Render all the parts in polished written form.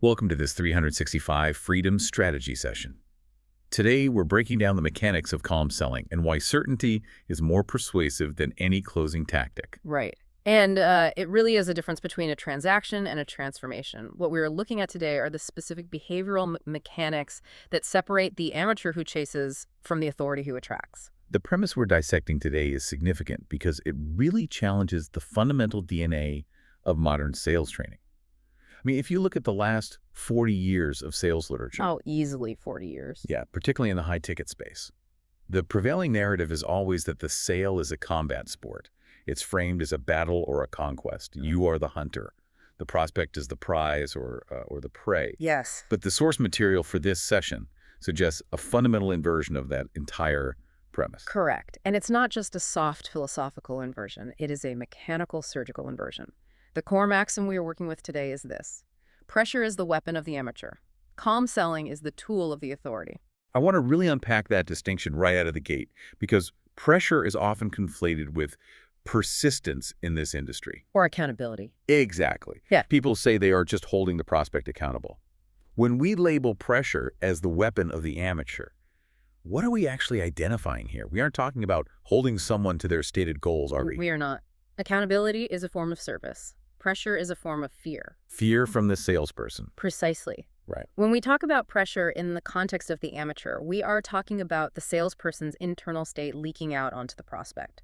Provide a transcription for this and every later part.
Welcome to this 365 Freedom Strategy session. Today, we're breaking down the mechanics of calm selling and why certainty is more persuasive than any closing tactic. Right. And it really is a difference between a transaction and a transformation. What we're looking at today are the specific behavioral mechanics that separate the amateur who chases from the authority who attracts. The premise we're dissecting today is significant because it really challenges the fundamental DNA of modern sales training. I mean, if you look at the last 40 years of sales literature. Oh, easily 40 years. Yeah, particularly in the high-ticket space. The prevailing narrative is always that the sale is a combat sport. It's framed as a battle or a conquest. You are the hunter. The prospect is the prize or the prey. Yes. But the source material for this session suggests a fundamental inversion of that entire premise. Correct. And it's not just a soft philosophical inversion. It is a mechanical surgical inversion. The core maxim we are working with today is this: pressure is the weapon of the amateur. Calm selling is the tool of the authority. I want to really unpack that distinction right out of the gate because pressure is often conflated with persistence in this industry. Or accountability. Exactly. Yeah. People say they are just holding the prospect accountable. When we label pressure as the weapon of the amateur, what are we actually identifying here? We aren't talking about holding someone to their stated goals, are we? We are not. Accountability is a form of service. Pressure is a form of fear. Fear from the salesperson. Precisely. Right. When we talk about pressure in the context of the amateur, we are talking about the salesperson's internal state leaking out onto the prospect.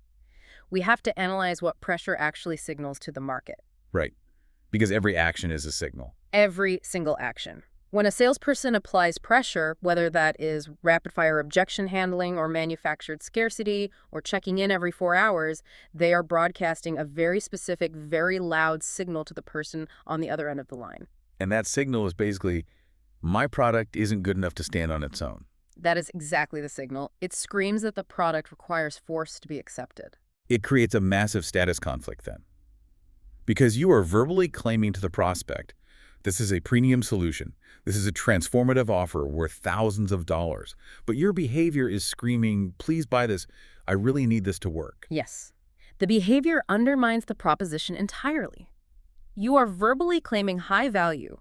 We have to analyze what pressure actually signals to the market. Right. Because every action is a signal. Every single action. When a salesperson applies pressure, whether that is rapid-fire objection handling or manufactured scarcity or checking in every 4 hours, they are broadcasting a very specific, very loud signal to the person on the other end of the line. And that signal is basically, my product isn't good enough to stand on its own. That is exactly the signal. It screams that the product requires force to be accepted. It creates a massive status conflict then. Because you are verbally claiming to the prospect, this is a premium solution. This is a transformative offer worth thousands of dollars. But your behavior is screaming, please buy this. I really need this to work. Yes. The behavior undermines the proposition entirely. You are verbally claiming high value,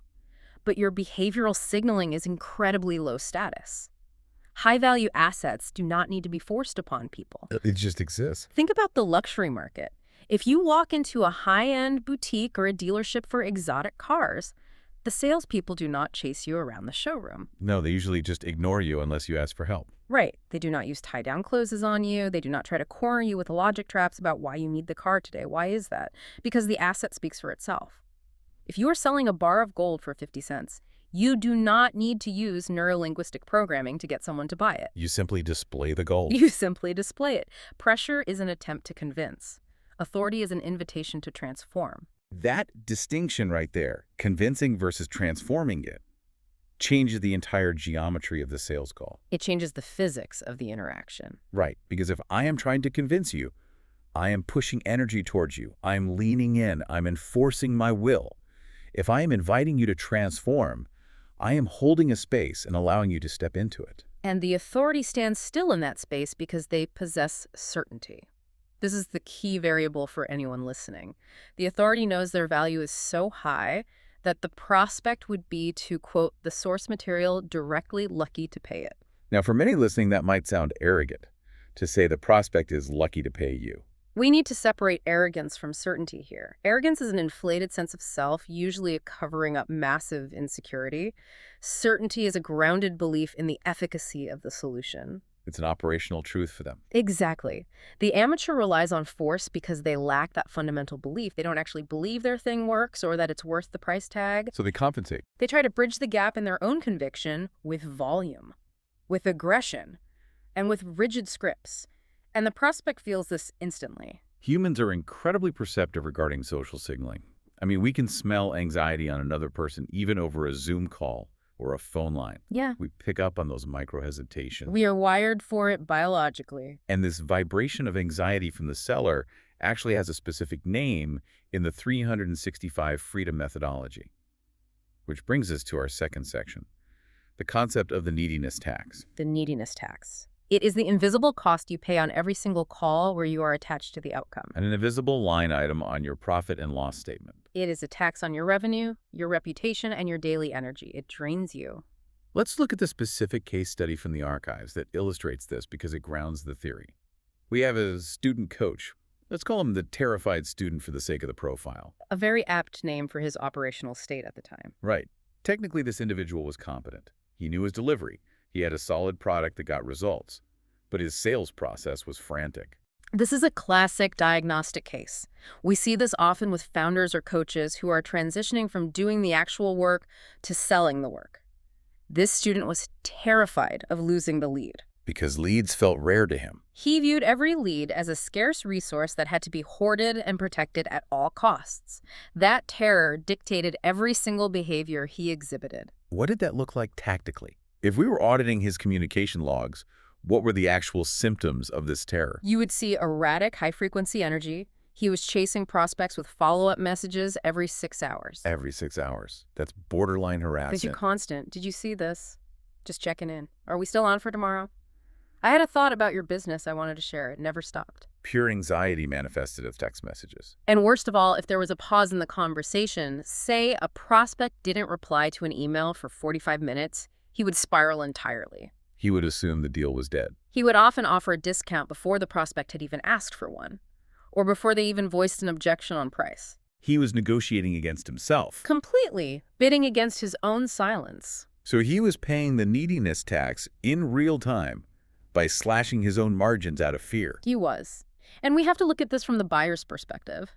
but your behavioral signaling is incredibly low status. High-value assets do not need to be forced upon people. It just exists. Think about the luxury market. If you walk into a high-end boutique or a dealership for exotic cars, the salespeople do not chase you around the showroom. No, they usually just ignore you unless you ask for help. Right. They do not use tie-down closes on you. They do not try to corner you with logic traps about why you need the car today. Why is that? Because the asset speaks for itself. If you are selling a bar of gold for 50 cents, you do not need to use neurolinguistic programming to get someone to buy it. You simply display the gold. You simply display it. Pressure is an attempt to convince. Authority is an invitation to transform. That distinction right there, convincing versus transforming it, changes the entire geometry of the sales call. It changes the physics of the interaction. Right, because if I am trying to convince you, I am pushing energy towards you. I'm leaning in. I'm enforcing my will. If I am inviting you to transform, I am holding a space and allowing you to step into it. And the authority stands still in that space because they possess certainty. This is the key variable for anyone listening. The authority knows their value is so high that the prospect would be, to quote the source material, directly lucky to pay it. Now, for many listening, that might sound arrogant to say the prospect is lucky to pay you. We need to separate arrogance from certainty here. Arrogance is an inflated sense of self, usually covering up massive insecurity. Certainty is a grounded belief in the efficacy of the solution. It's an operational truth for them. Exactly. The amateur relies on force because they lack that fundamental belief. They don't actually believe their thing works or that it's worth the price tag. So they compensate. They try to bridge the gap in their own conviction with volume, with aggression, and with rigid scripts. And the prospect feels this instantly. Humans are incredibly perceptive regarding social signaling. I mean, we can smell anxiety on another person even over a Zoom call or a phone line. Yeah. We pick up on those micro-hesitations. We are wired for it biologically. And this vibration of anxiety from the seller actually has a specific name in the 365 Freedom methodology. Which brings us to our second section, the concept of the neediness tax. The neediness tax. It is the invisible cost you pay on every single call where you are attached to the outcome. And an invisible line item on your profit and loss statement. It is a tax on your revenue, your reputation, and your daily energy. It drains you. Let's look at the specific case study from the archives that illustrates this because it grounds the theory. We have a student coach. Let's call him the terrified student for the sake of the profile. A very apt name for his operational state at the time. Right. Technically, this individual was competent. He knew his delivery. He had a solid product that got results. But his sales process was frantic. This is a classic diagnostic case. We see this often with founders or coaches who are transitioning from doing the actual work to selling the work. This student was terrified of losing the lead. Because leads felt rare to him. He viewed every lead as a scarce resource that had to be hoarded and protected at all costs. That terror dictated every single behavior he exhibited. What did that look like tactically? If we were auditing his communication logs, what were the actual symptoms of this terror? You would see erratic, high-frequency energy. He was chasing prospects with follow-up messages every 6 hours. Every 6 hours. That's borderline harassment. Constant. Did you see this? Just checking in. Are we still on for tomorrow? I had a thought about your business I wanted to share. It never stopped. Pure anxiety manifested as text messages. And worst of all, if there was a pause in the conversation, say a prospect didn't reply to an email for 45 minutes, he would spiral entirely. He would assume the deal was dead. He would often offer a discount before the prospect had even asked for one, or before they even voiced an objection on price. He was negotiating against himself. Completely, bidding against his own silence. So he was paying the neediness tax in real time by slashing his own margins out of fear. He was. And we have to look at this from the buyer's perspective.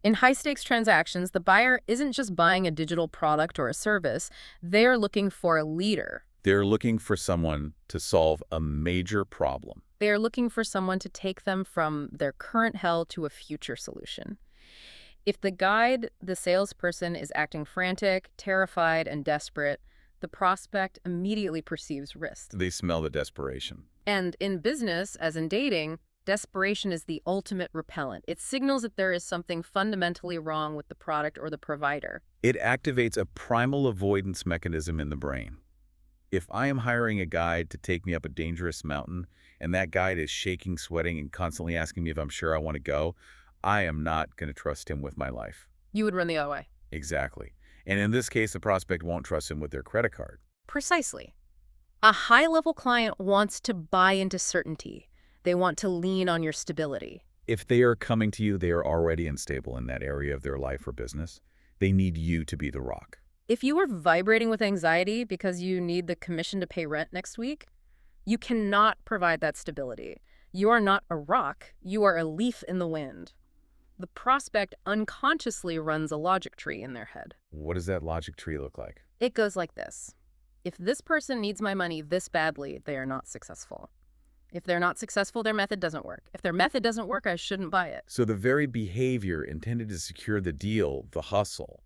In high-stakes transactions, the buyer isn't just buying a digital product or a service. They are looking for a leader. They're looking for someone to solve a major problem. They are looking for someone to take them from their current hell to a future solution. If the salesperson, is acting frantic, terrified, and desperate, the prospect immediately perceives risk. They smell the desperation. And in business, as in dating, desperation is the ultimate repellent. It signals that there is something fundamentally wrong with the product or the provider. It activates a primal avoidance mechanism in the brain. If I am hiring a guide to take me up a dangerous mountain, and that guide is shaking, sweating, and constantly asking me if I'm sure I want to go, I am not going to trust him with my life. You would run the other way. Exactly. And in this case, the prospect won't trust him with their credit card. Precisely. A high-level client wants to buy into certainty. They want to lean on your stability. If they are coming to you, they are already unstable in that area of their life or business. They need you to be the rock. If you are vibrating with anxiety because you need the commission to pay rent next week, you cannot provide that stability. You are not a rock. You are a leaf in the wind. The prospect unconsciously runs a logic tree in their head. What does that logic tree look like? It goes like this. If this person needs my money this badly, they are not successful. If they're not successful, their method doesn't work. If their method doesn't work, I shouldn't buy it. So the very behavior intended to secure the deal, the hustle,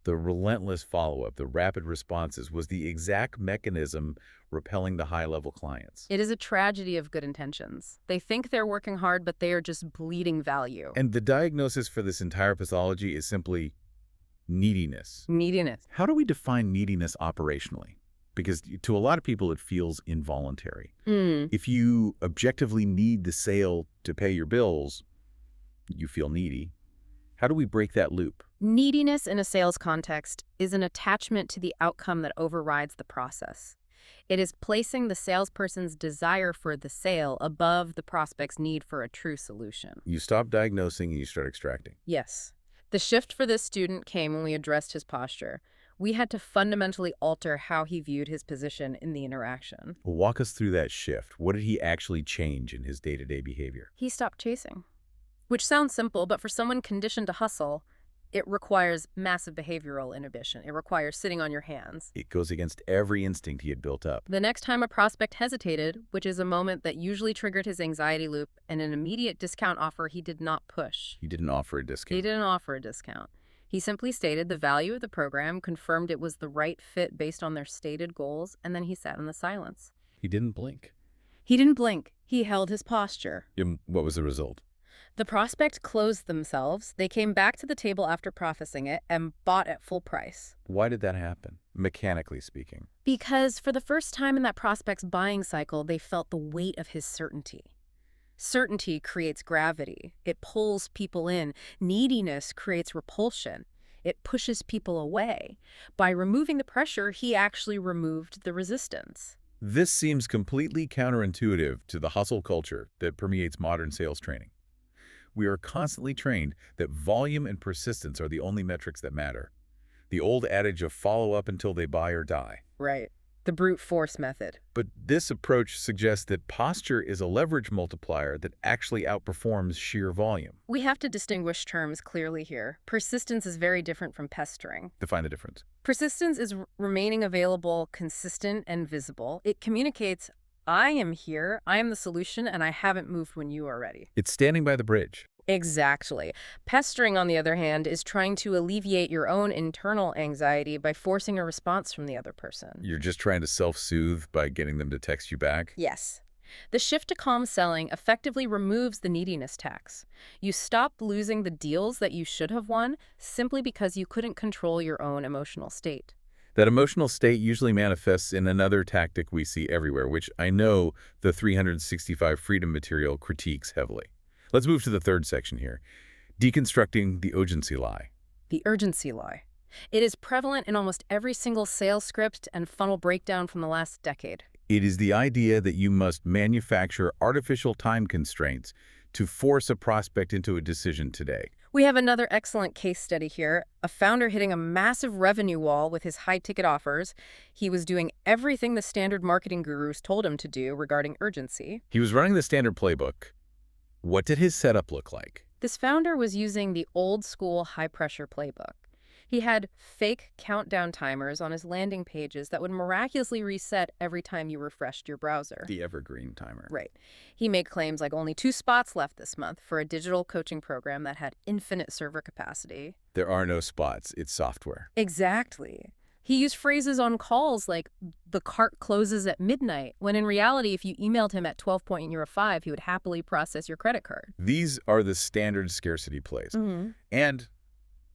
the relentless follow-up, the rapid responses, was the exact mechanism repelling the high-level clients. It is a tragedy of good intentions. They think they're working hard, but they are just bleeding value. And the diagnosis for this entire pathology is simply neediness. Neediness. How do we define neediness operationally? Because to a lot of people, it feels involuntary. If you objectively need the sale to pay your bills, you feel needy. How do we break that loop? Neediness in a sales context is an attachment to the outcome that overrides the process. It is placing the salesperson's desire for the sale above the prospect's need for a true solution. You stop diagnosing and you start extracting. Yes. The shift for this student came when we addressed his posture. We had to fundamentally alter how he viewed his position in the interaction. Walk us through that shift. What did he actually change in his day-to-day behavior? He stopped chasing. Which sounds simple, but for someone conditioned to hustle, it requires massive behavioral inhibition. It requires sitting on your hands. It goes against every instinct he had built up. The next time a prospect hesitated, which is a moment that usually triggered his anxiety loop, and an immediate discount offer, he did not push. He didn't offer a discount. He didn't offer a discount. He simply stated the value of the program, confirmed it was the right fit based on their stated goals, and then he sat in the silence. He didn't blink. He didn't blink. He held his posture. What was the result? The prospect closed themselves. They came back to the table after processing it and bought at full price. Why did that happen, mechanically speaking? Because for the first time in that prospect's buying cycle, they felt the weight of his certainty. Certainty creates gravity. It pulls people in. Neediness creates repulsion. It pushes people away. By removing the pressure, he actually removed the resistance. This seems completely counterintuitive to the hustle culture that permeates modern sales training. We are constantly trained that volume and persistence are the only metrics that matter. The old adage of follow up until they buy or die. Right. The brute force method. But this approach suggests that posture is a leverage multiplier that actually outperforms sheer volume. We have to distinguish terms clearly here. Persistence is very different from pestering. Define the difference. Persistence is remaining available, consistent, and visible. It communicates, I am here, I am the solution, and I haven't moved when you are ready. It's standing by the bridge. Exactly. Pestering, on the other hand, is trying to alleviate your own internal anxiety by forcing a response from the other person. You're just trying to self-soothe by getting them to text you back? Yes. The shift to calm selling effectively removes the neediness tax. You stop losing the deals that you should have won simply because you couldn't control your own emotional state. That emotional state usually manifests in another tactic we see everywhere, which I know the 365 Freedom material critiques heavily. Let's move to the third section here, deconstructing the urgency lie. The urgency lie. It is prevalent in almost every single sales script and funnel breakdown from the last decade. It is the idea that you must manufacture artificial time constraints to force a prospect into a decision today. We have another excellent case study here, a founder hitting a massive revenue wall with his high-ticket offers. He was doing everything the standard marketing gurus told him to do regarding urgency. He was running the standard playbook. What did his setup look like? This founder was using the old-school high-pressure playbook. He had fake countdown timers on his landing pages that would miraculously reset every time you refreshed your browser. The evergreen timer. Right. He made claims like only 2 spots left this month for a digital coaching program that had infinite server capacity. There are no spots. It's software. Exactly. He used phrases on calls like, the cart closes at midnight, when in reality, if you emailed him at 12.05, he would happily process your credit card. These are the standard scarcity plays. And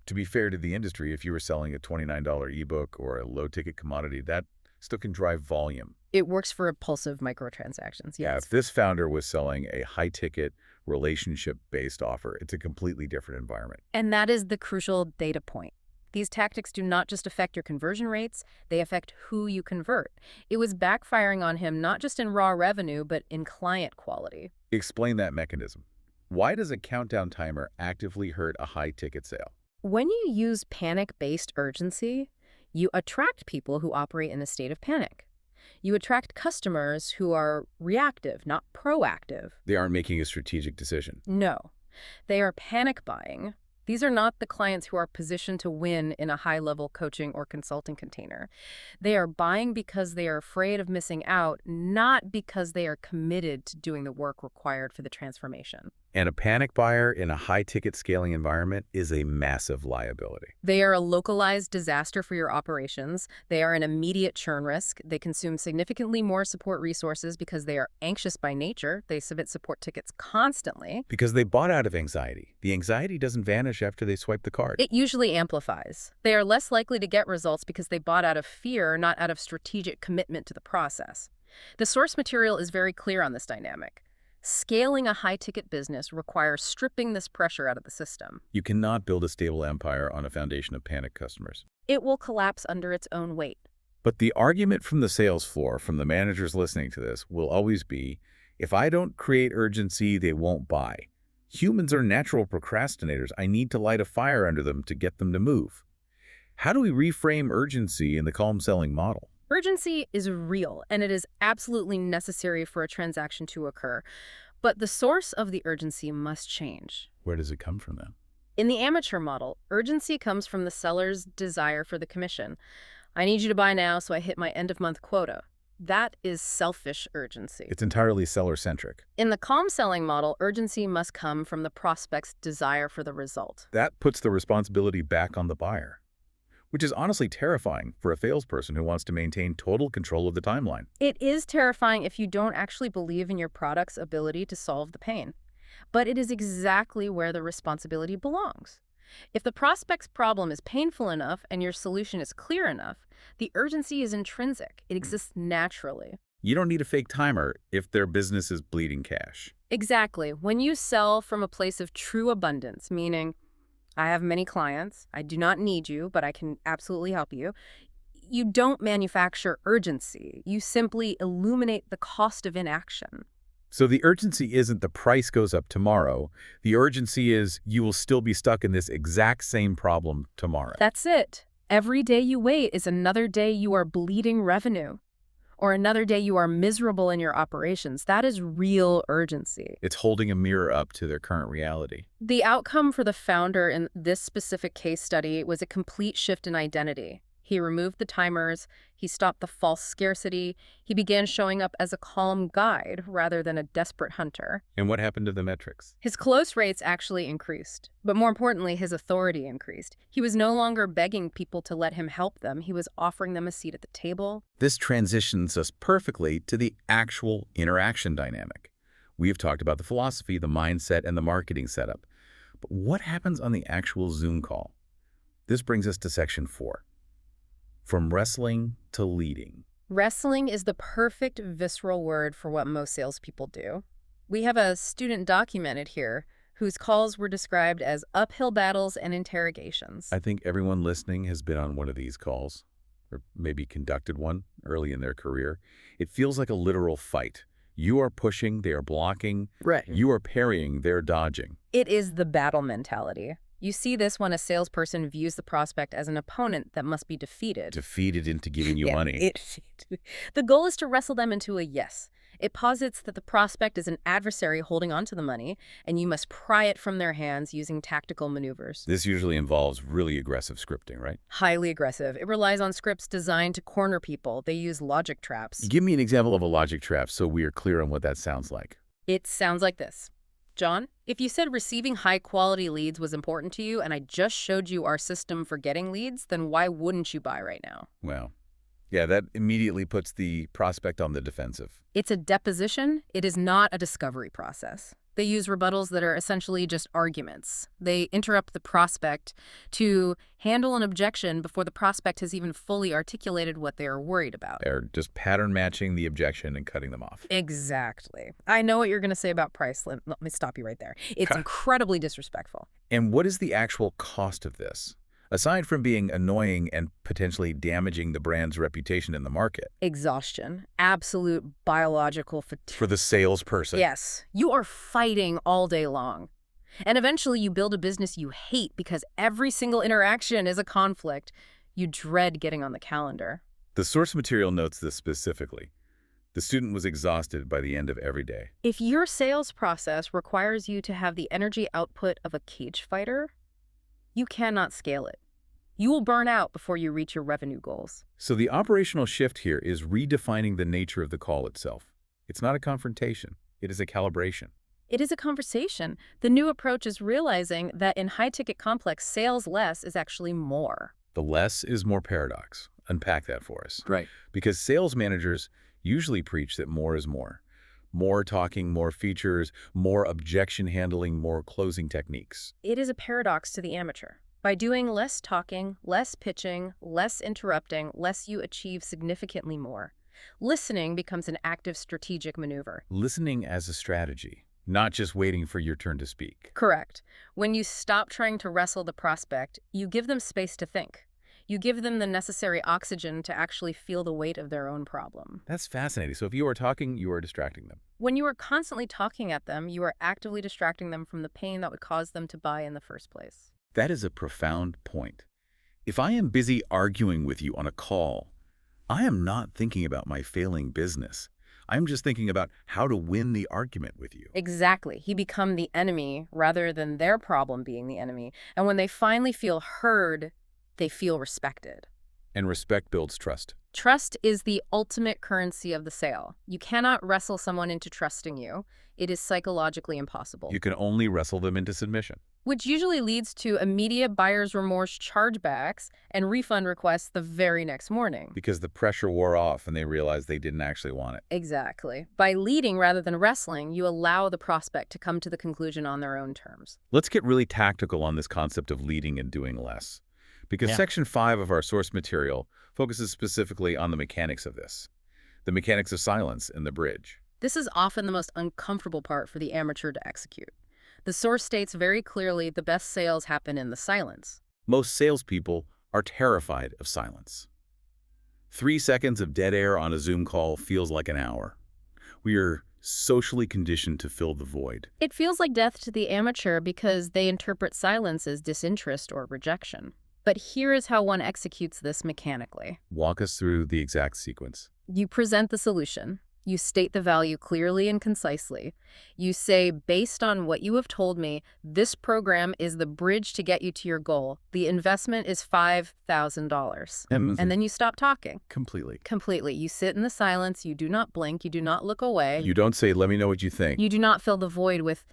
to be fair to the industry, if you were selling a $29 ebook or a low-ticket commodity, that still can drive volume. It works for impulsive microtransactions, Yeah, yes. if this founder was selling a high-ticket, relationship-based offer, it's a completely different environment. And that is the crucial data point. These tactics do not just affect your conversion rates, they affect who you convert. It was backfiring on him not just in raw revenue, but in client quality. Explain that mechanism. Why does a countdown timer actively hurt a high-ticket sale? When you use panic-based urgency, you attract people who operate in a state of panic. You attract customers who are reactive, not proactive. They aren't making a strategic decision. No, they are panic buying. These are not the clients who are positioned to win in a high-level coaching or consulting container. They are buying because they are afraid of missing out, not because they are committed to doing the work required for the transformation. And a panic buyer in a high-ticket scaling environment is a massive liability. They are a localized disaster for your operations. They are an immediate churn risk. They consume significantly more support resources because they are anxious by nature. They submit support tickets constantly. Because they bought out of anxiety. The anxiety doesn't vanish after they swipe the card. It usually amplifies. They are less likely to get results because they bought out of fear, not out of strategic commitment to the process. The source material is very clear on this dynamic. Scaling a high-ticket business requires stripping this pressure out of the system. You cannot build a stable empire on a foundation of panic customers. It will collapse under its own weight. But the argument from the sales floor, from the managers listening to this, will always be, if I don't create urgency, they won't buy. Humans are natural procrastinators. I need to light a fire under them to get them to move. How do we reframe urgency in the calm selling model? Urgency is real, and it is absolutely necessary for a transaction to occur. But the source of the urgency must change. Where does it come from then? In the amateur model, urgency comes from the seller's desire for the commission. I need you to buy now so I hit my end-of-month quota. That is selfish urgency. It's entirely seller-centric. In the calm selling model, urgency must come from the prospect's desire for the result. That puts the responsibility back on the buyer, which is honestly terrifying for a salesperson who wants to maintain total control of the timeline. It is terrifying if you don't actually believe in your product's ability to solve the pain. But it is exactly where the responsibility belongs. If the prospect's problem is painful enough and your solution is clear enough, the urgency is intrinsic. It exists naturally. You don't need a fake timer if their business is bleeding cash. Exactly. When you sell from a place of true abundance, meaning, I have many clients. I do not need you, but I can absolutely help you. You don't manufacture urgency. You simply illuminate the cost of inaction. So the urgency isn't the price goes up tomorrow. The urgency is you will still be stuck in this exact same problem tomorrow. That's it. Every day you wait is another day you are bleeding revenue, or another day you are miserable in your operations. That is real urgency. It's holding a mirror up to their current reality. The outcome for the founder in this specific case study was a complete shift in identity. He removed the timers, he stopped the false scarcity, he began showing up as a calm guide rather than a desperate hunter. And what happened to the metrics? His close rates actually increased, but more importantly, his authority increased. He was no longer begging people to let him help them, he was offering them a seat at the table. This transitions us perfectly to the actual interaction dynamic. We have talked about the philosophy, the mindset, and the marketing setup. But what happens on the actual Zoom call? This brings us to section 4. From wrestling to leading. Wrestling is the perfect visceral word for what most salespeople do. We have a student documented here whose calls were described as uphill battles and interrogations. I think everyone listening has been on one of these calls, or maybe conducted one early in their career. It feels like a literal fight. You are pushing, they are blocking. Right. You are parrying, they're dodging. It is the battle mentality. You see this when a salesperson views the prospect as an opponent that must be defeated. Defeated into giving you money. The goal is to wrestle them into a yes. It posits that the prospect is an adversary holding on to the money, and you must pry it from their hands using tactical maneuvers. This usually involves really aggressive scripting, right? Highly aggressive. It relies on scripts designed to corner people. They use logic traps. Give me an example of a logic trap so we are clear on what that sounds like. It sounds like this. John, if you said receiving high-quality leads was important to you and I just showed you our system for getting leads, then why wouldn't you buy right now? Well, yeah, that immediately puts the prospect on the defensive. It's a deposition. It is not a discovery process. They use rebuttals that are essentially just arguments. They interrupt the prospect to handle an objection before the prospect has even fully articulated what they are worried about. They're just pattern matching the objection and cutting them off. Exactly. I know what you're going to say about price. Let me stop you right there. It's incredibly disrespectful. And what is the actual cost of this? Aside from being annoying and potentially damaging the brand's reputation in the market. Exhaustion. Absolute biological fatigue. For the salesperson. Yes. You are fighting all day long. And eventually you build a business you hate because every single interaction is a conflict. You dread getting on the calendar. The source material notes this specifically. The student was exhausted by the end of every day. If your sales process requires you to have the energy output of a cage fighter, you cannot scale it. You will burn out before you reach your revenue goals. So the operational shift here is redefining the nature of the call itself. It's not a confrontation. It is a calibration. It is a conversation. The new approach is realizing that in high-ticket complex, sales less is actually more. The less is more paradox. Unpack that for us. Right. Because sales managers usually preach that more is more. More talking, more features, more objection handling, more closing techniques. It is a paradox to the amateur. By doing less talking, less pitching, less interrupting, less you achieve significantly more. Listening becomes an active strategic maneuver. Listening as a strategy, not just waiting for your turn to speak. Correct. When you stop trying to wrestle the prospect, you give them space to think. You give them the necessary oxygen to actually feel the weight of their own problem. That's fascinating. So if you are talking, you are distracting them. When you are constantly talking at them, you are actively distracting them from the pain that would cause them to buy in the first place. That is a profound point. If I am busy arguing with you on a call, I am not thinking about my failing business. I'm just thinking about how to win the argument with you. Exactly. He become the enemy rather than their problem being the enemy. And when they finally feel heard, they feel respected. And respect builds trust. Trust is the ultimate currency of the sale. You cannot wrestle someone into trusting you. It is psychologically impossible. You can only wrestle them into submission. Which usually leads to immediate buyer's remorse chargebacks and refund requests the very next morning. Because the pressure wore off and they realized they didn't actually want it. Exactly. By leading rather than wrestling, you allow the prospect to come to the conclusion on their own terms. Let's get really tactical on this concept of leading and doing less. Because Section 5 of our source material focuses specifically on the mechanics of this. The mechanics of silence in the bridge. This is often the most uncomfortable part for the amateur to execute. The source states very clearly the best sales happen in the silence. Most salespeople are terrified of silence. 3 seconds of dead air on a Zoom call feels like an hour. We are socially conditioned to fill the void. It feels like death to the amateur because they interpret silence as disinterest or rejection. But here is how one executes this mechanically. Walk us through the exact sequence. You present the solution. You state the value clearly and concisely. You say, based on what you have told me, this program is the bridge to get you to your goal. The investment is $5,000. And then you stop talking. Completely. Completely. You sit in the silence. You do not blink. You do not look away. You don't say, let me know what you think. You do not fill the void with,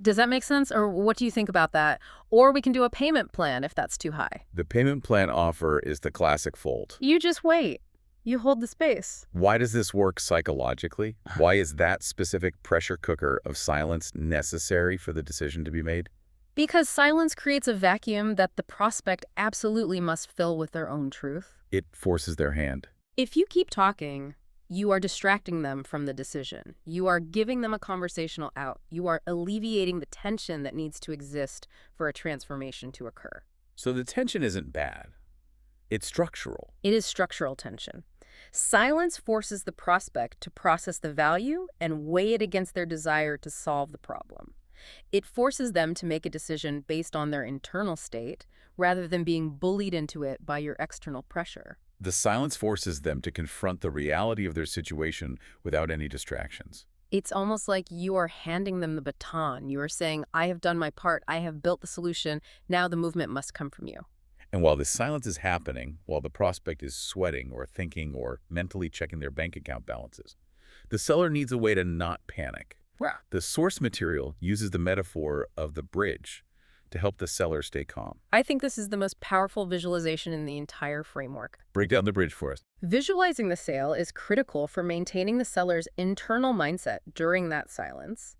does that make sense? Or what do you think about that? Or we can do a payment plan if that's too high. The payment plan offer is the classic fold. You just wait. You hold the space. Why does this work psychologically? Why is that specific pressure cooker of silence necessary for the decision to be made? Because silence creates a vacuum that the prospect absolutely must fill with their own truth. It forces their hand. If you keep talking, you are distracting them from the decision. You are giving them a conversational out. You are alleviating the tension that needs to exist for a transformation to occur. So the tension isn't bad. It's structural. It is structural tension. Silence forces the prospect to process the value and weigh it against their desire to solve the problem. It forces them to make a decision based on their internal state rather than being bullied into it by your external pressure. The silence forces them to confront the reality of their situation without any distractions. It's almost like you are handing them the baton. You are saying, I have done my part. I have built the solution. Now the movement must come from you. And while this silence is happening, while the prospect is sweating or thinking or mentally checking their bank account balances, the seller needs a way to not panic. Wow. The source material uses the metaphor of the bridge to help the seller stay calm. I think this is the most powerful visualization in the entire framework. Break down the bridge for us. Visualizing the sale is critical for maintaining the seller's internal mindset during that silence.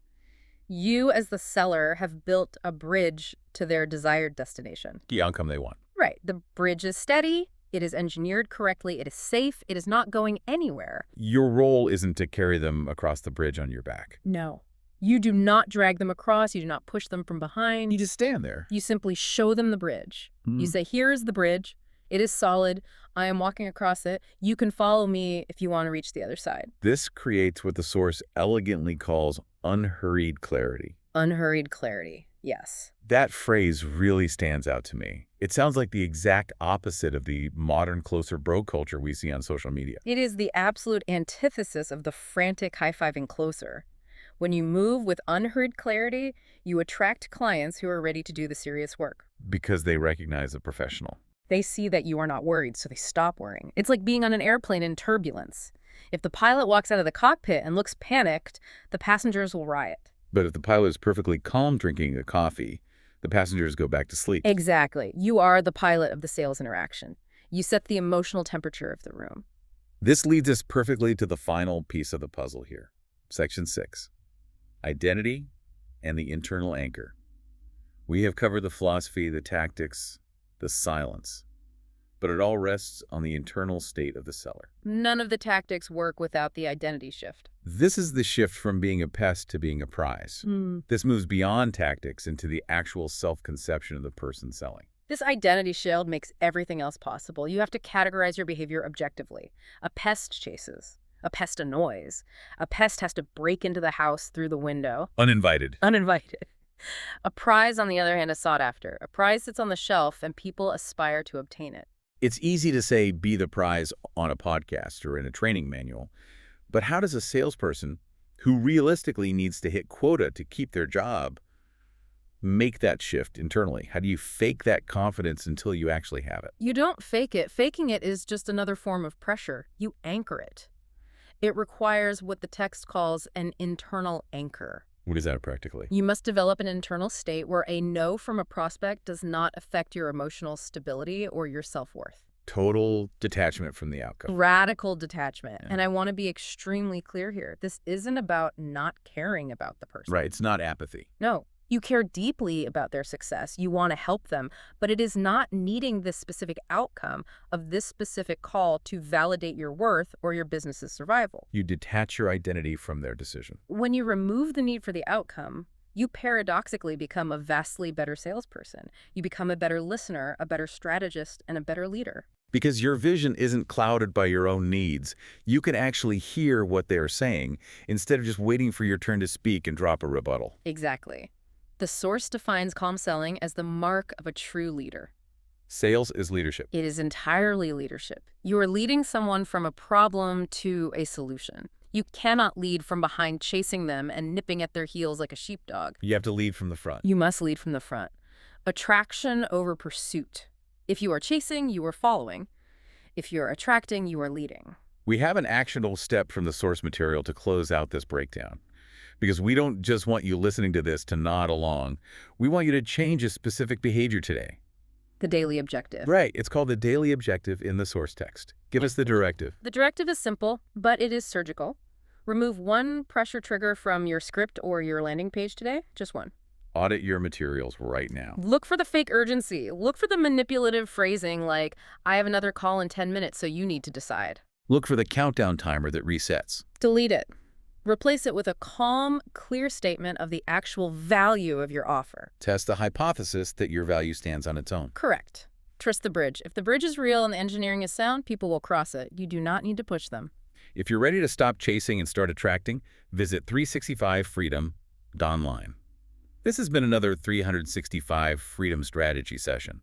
You, as the seller, have built a bridge to their desired destination. The outcome they want. Right. The bridge is steady. It is engineered correctly. It is safe. It is not going anywhere. Your role isn't to carry them across the bridge on your back. No. You do not drag them across. You do not push them from behind. You just stand there. You simply show them the bridge. You say, here is the bridge. It is solid. I am walking across it. You can follow me if you want to reach the other side. This creates what the source elegantly calls unhurried clarity. Unhurried clarity. Yes. That phrase really stands out to me. It sounds like the exact opposite of the modern closer bro culture we see on social media. It is the absolute antithesis of the frantic high-fiving closer. When you move with unhurried clarity, you attract clients who are ready to do the serious work. Because they recognize a professional. They see that you are not worried, so they stop worrying. It's like being on an airplane in turbulence. If the pilot walks out of the cockpit and looks panicked, the passengers will riot. But if the pilot is perfectly calm drinking a coffee, the passengers go back to sleep. Exactly. You are the pilot of the sales interaction. You set the emotional temperature of the room. This leads us perfectly to the final piece of the puzzle here. Section 6. Identity and the internal anchor. We have covered the philosophy, the tactics, the silence. But it all rests on the internal state of the seller. None of the tactics work without the identity shift. This is the shift from being a pest to being a prize. This moves beyond tactics into the actual self-conception of the person selling. This identity shield makes everything else possible. You have to categorize your behavior objectively. A pest chases. A pest annoys. A pest has to break into the house through the window. Uninvited. Uninvited. A prize, on the other hand, is sought after. A prize sits on the shelf, and people aspire to obtain it. It's easy to say be the prize on a podcast or in a training manual, but how does a salesperson who realistically needs to hit quota to keep their job make that shift internally? How do you fake that confidence until you actually have it? You don't fake it. Faking it is just another form of pressure. You anchor it. It requires what the text calls an internal anchor. What is that practically? You must develop an internal state where a no from a prospect does not affect your emotional stability or your self-worth. Total detachment from the outcome. Radical detachment. Yeah. And I want to be extremely clear here. This isn't about not caring about the person. Right. It's not apathy. No. You care deeply about their success. You want to help them, but it is not needing this specific outcome of this specific call to validate your worth or your business's survival. You detach your identity from their decision. When you remove the need for the outcome, you paradoxically become a vastly better salesperson. You become a better listener, a better strategist, and a better leader. Because your vision isn't clouded by your own needs. You can actually hear what they are saying instead of just waiting for your turn to speak and drop a rebuttal. Exactly. The source defines calm selling as the mark of a true leader. Sales is leadership. It is entirely leadership. You are leading someone from a problem to a solution. You cannot lead from behind, chasing them and nipping at their heels like a sheepdog. You have to lead from the front. You must lead from the front. Attraction over pursuit. If you are chasing, you are following. If you're attracting, you are leading. We have an actionable step from the source material to close out this breakdown. Because we don't just want you listening to this to nod along. We want you to change a specific behavior today. The daily objective. Right. It's called the daily objective in the source text. Give us the directive. The directive is simple, but it is surgical. Remove one pressure trigger from your script or your landing page today. Just one. Audit your materials right now. Look for the fake urgency. Look for the manipulative phrasing like, I have another call in 10 minutes, so you need to decide. Look for the countdown timer that resets. Delete it. Replace it with a calm, clear statement of the actual value of your offer. Test the hypothesis that your value stands on its own. Correct. Trust the bridge. If the bridge is real and the engineering is sound, people will cross it. You do not need to push them. If you're ready to stop chasing and start attracting, visit 365freedom.online. This has been another 365 Freedom Strategy session.